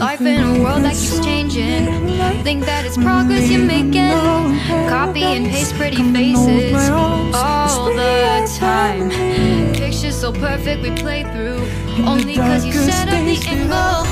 Life in a world that keeps changing. Think that it's progress you're making. Copy and paste pretty faces all the time. Pictures so perfect we play through only cause you set up the angle.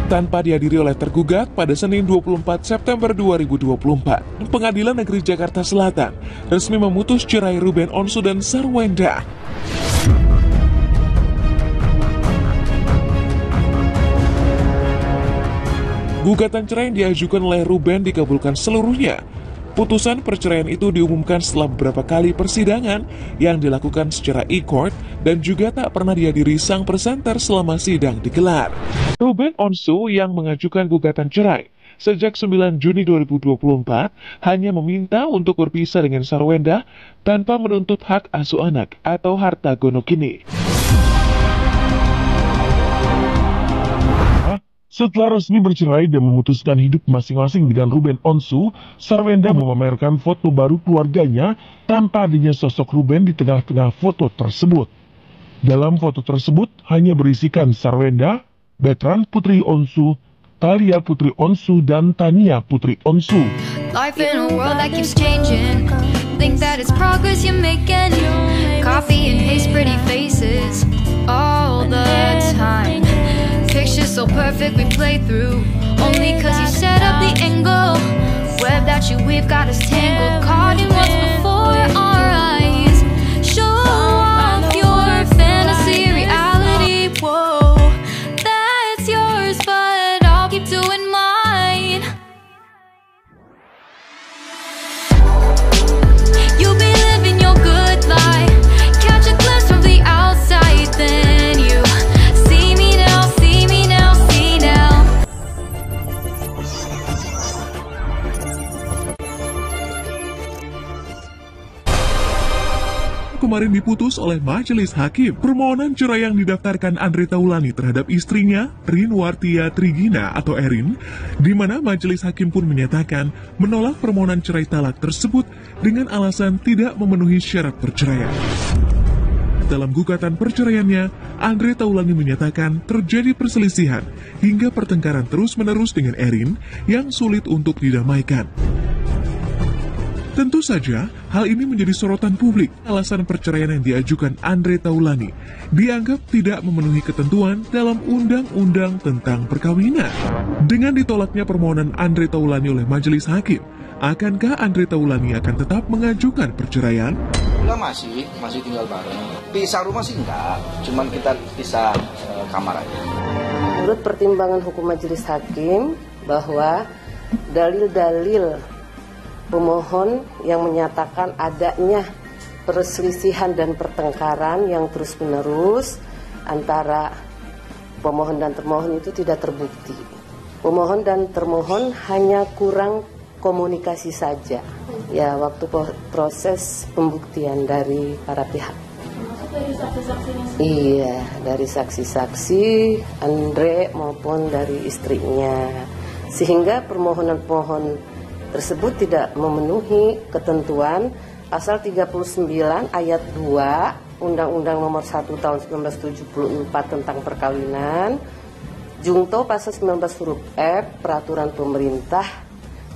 Tanpa dihadiri oleh tergugat, pada Senin 24 September 2024, Pengadilan Negeri Jakarta Selatan resmi memutus cerai Ruben Onsu dan Sarwenda. Gugatan cerai yang diajukan oleh Ruben dikabulkan seluruhnya. Putusan perceraian itu diumumkan setelah beberapa kali persidangan yang dilakukan secara e-court dan juga tak pernah dihadiri sang presenter selama sidang digelar. Ruben Onsu yang mengajukan gugatan cerai sejak 9 Juni 2024 hanya meminta untuk berpisah dengan Sarwenda tanpa menuntut hak asuh anak atau harta gonogini. Setelah resmi bercerai dan memutuskan hidup masing-masing dengan Ruben Onsu, Sarwenda memamerkan foto baru keluarganya tanpa adanya sosok Ruben di tengah-tengah foto tersebut. Dalam foto tersebut hanya berisikan Sarwenda, Betran Putri Onsu, Thalia Putri Onsu, dan Tania Putri Onsu. Life in a world that keeps changing. Think that it's progress you're making. Copy and paste pretty faces all the time. Pictures so perfect we play through only cause you set up the angle. Web that you weave got us tangled, caught in what's before our eyes. Show off your fantasy reality. Whoa, that's yours, but I'll keep doing mine. You'll be living your good life, catch a glimpse from the outside, then you see me now, see me now, see now. Kemarin diputus oleh Majelis Hakim. Permohonan cerai yang didaftarkan Andre Taulani terhadap istrinya, Rin Wartia Trigina atau Erin, di mana Majelis Hakim pun menyatakan menolak permohonan cerai talak tersebut dengan alasan tidak memenuhi syarat perceraian. Dalam gugatan perceraiannya, Andre Taulani menyatakan terjadi perselisihan hingga pertengkaran terus-menerus dengan Erin yang sulit untuk didamaikan. Tentu saja, hal ini menjadi sorotan publik. Alasan perceraian yang diajukan Andre Taulani dianggap tidak memenuhi ketentuan dalam Undang-Undang tentang Perkawinan. Dengan ditolaknya permohonan Andre Taulani oleh Majelis Hakim, akankah Andre Taulani akan tetap mengajukan perceraian? Enggak, masih tinggal bareng. Pisah rumah sih enggak, cuman kita pisah kamar aja. Menurut pertimbangan hukum Majelis Hakim bahwa dalil-dalil pemohon yang menyatakan adanya perselisihan dan pertengkaran yang terus-menerus antara pemohon dan termohon itu tidak terbukti. Pemohon dan termohon hanya kurang komunikasi saja. Ya, waktu proses pembuktian dari para pihak. Dari saksi-saksinya? Iya, dari saksi-saksi Andre maupun dari istrinya. Sehingga permohonan-pemohon tersebut tidak memenuhi ketentuan pasal 39 ayat 2 Undang-Undang nomor 1 tahun 1974 tentang perkawinan, Jungto pasal 19 huruf F Peraturan Pemerintah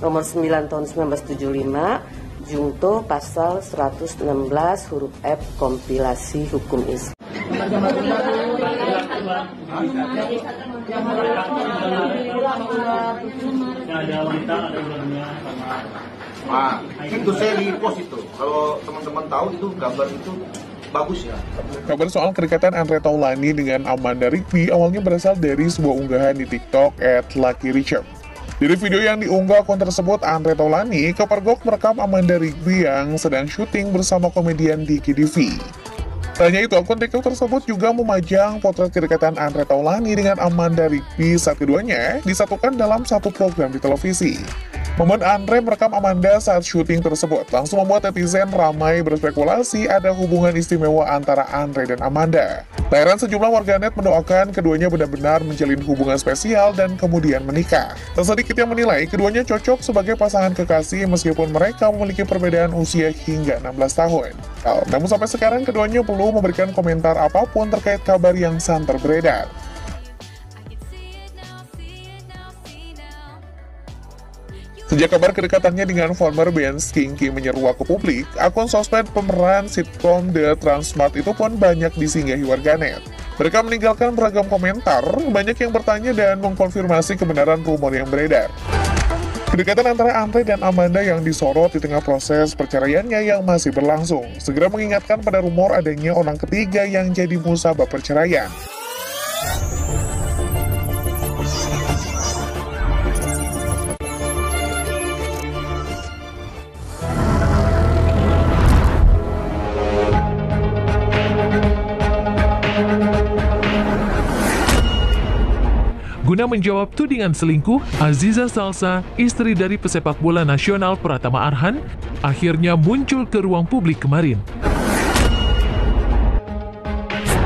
nomor 9 tahun 1975, Jungto pasal 116 huruf F Kompilasi Hukum Islam. Itu saya di post itu. Kalau teman-teman tahu itu gambar itu bagus ya. Kabar soal kedekatan Andre Taulani dengan Amanda Rigby awalnya berasal dari sebuah unggahan di TikTok @LuckyRichard. Dari video yang diunggah akun tersebut, Andre Taulani kepergok merekam Amanda Rigby yang sedang syuting bersama komedian Diki Divi. Tak hanya itu, akun TikTok tersebut juga memajang potret kedekatan Andre Taulani dengan Amanda Rigby saat keduanya disatukan dalam satu program di televisi. Momen Andre merekam Amanda saat syuting tersebut langsung membuat netizen ramai berspekulasi ada hubungan istimewa antara Andre dan Amanda. Tak heran sejumlah warganet mendoakan keduanya benar-benar menjalin hubungan spesial dan kemudian menikah. Tak sedikit yang menilai keduanya cocok sebagai pasangan kekasih meskipun mereka memiliki perbedaan usia hingga 16 tahun. Namun sampai sekarang keduanya belum memberikan komentar apapun terkait kabar yang santer beredar. Sejak kabar kedekatannya dengan former band Skinky menyeruak ke publik, akun sosmed pemeran sitkom The Transmart itu pun banyak disinggahi warganet. Mereka meninggalkan beragam komentar, banyak yang bertanya dan mengkonfirmasi kebenaran rumor yang beredar. Kedekatan antara Andre dan Amanda yang disorot di tengah proses perceraiannya yang masih berlangsung, segera mengingatkan pada rumor adanya orang ketiga yang jadi musabab perceraian. Guna menjawab tudingan selingkuh, Aziza Salsa, istri dari pesepak bola nasional Pratama Arhan, akhirnya muncul ke ruang publik kemarin.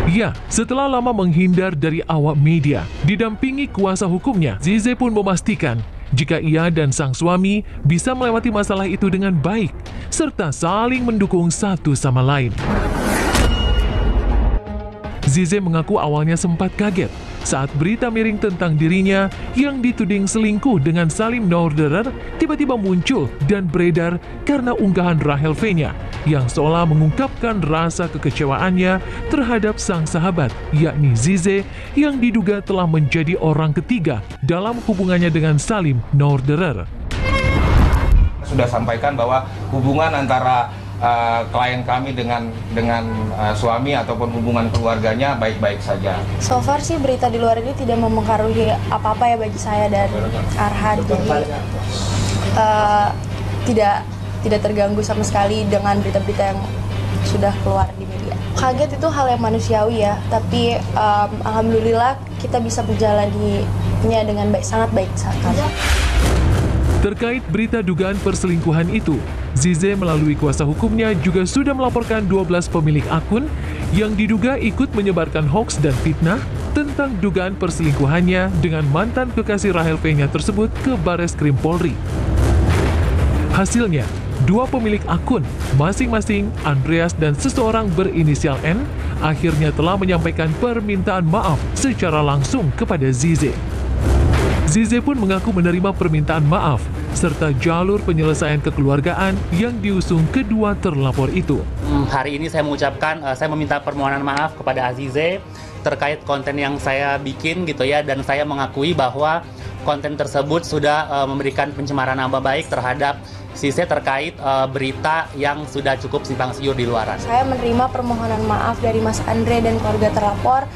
Ya, setelah lama menghindar dari awak media, didampingi kuasa hukumnya, Zize pun memastikan jika ia dan sang suami bisa melewati masalah itu dengan baik, serta saling mendukung satu sama lain. Zize mengaku awalnya sempat kaget saat berita miring tentang dirinya yang dituding selingkuh dengan Salim Norderer tiba-tiba muncul dan beredar karena unggahan Rahel V-nya yang seolah mengungkapkan rasa kekecewaannya terhadap sang sahabat, yakni Zize, yang diduga telah menjadi orang ketiga dalam hubungannya dengan Salim Norderer. Sudah sampaikan bahwa hubungan antara klien kami dengan suami ataupun hubungan keluarganya baik-baik saja. So far sih berita di luar ini tidak mempengaruhi apa-apa ya bagi saya dan Arhan, jadi tidak terganggu sama sekali dengan berita-berita yang sudah keluar di media. Kaget itu hal yang manusiawi ya, tapi alhamdulillah kita bisa menjalaninya dengan baik, sangat baik sekali. Terkait berita dugaan perselingkuhan itu, Zize melalui kuasa hukumnya juga sudah melaporkan 12 pemilik akun yang diduga ikut menyebarkan hoaks dan fitnah tentang dugaan perselingkuhannya dengan mantan kekasih Rahel V-nya tersebut ke Bareskrim Polri. Hasilnya, 2 pemilik akun, masing-masing Andreas dan seseorang berinisial N, akhirnya telah menyampaikan permintaan maaf secara langsung kepada Zize. Zize pun mengaku menerima permintaan maaf serta jalur penyelesaian kekeluargaan yang diusung kedua terlapor itu. Hari ini saya mengucapkan, saya meminta permohonan maaf kepada Azize terkait konten yang saya bikin gitu ya, dan saya mengakui bahwa konten tersebut sudah memberikan pencemaran nama baik terhadap Zize terkait berita yang sudah cukup simpang siur di luaran. Saya menerima permohonan maaf dari Mas Andre dan keluarga terlapor.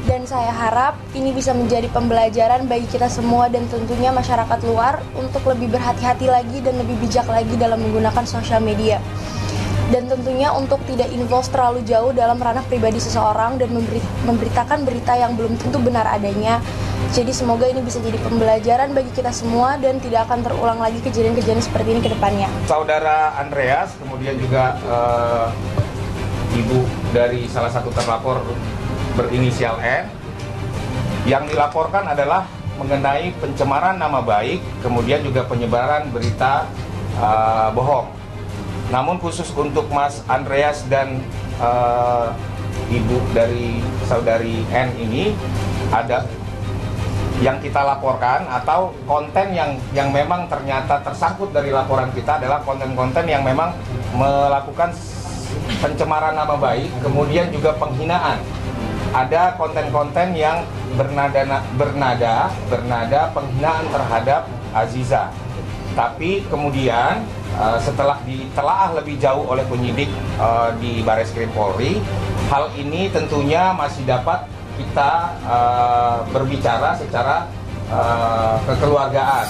Dan saya harap ini bisa menjadi pembelajaran bagi kita semua dan tentunya masyarakat luar untuk lebih berhati-hati lagi dan lebih bijak lagi dalam menggunakan sosial media. Dan tentunya untuk tidak involve terlalu jauh dalam ranah pribadi seseorang dan memberitakan berita yang belum tentu benar adanya. Jadi semoga ini bisa jadi pembelajaran bagi kita semua dan tidak akan terulang lagi kejadian-kejadian seperti ini ke depannya. Saudara Andreas, kemudian juga ibu dari salah satu terlapor berinisial N, yang dilaporkan adalah mengenai pencemaran nama baik, kemudian juga penyebaran berita bohong. Namun khusus untuk Mas Andreas dan ibu dari saudari N ini, ada yang kita laporkan atau konten yang memang ternyata tersangkut dari laporan kita adalah konten-konten yang memang melakukan pencemaran nama baik, kemudian juga penghinaan. Ada konten-konten yang bernada penghinaan terhadap Aziza. Tapi kemudian setelah ditelaah lebih jauh oleh penyidik di Bareskrim Polri, hal ini tentunya masih dapat kita berbicara secara kekeluargaan.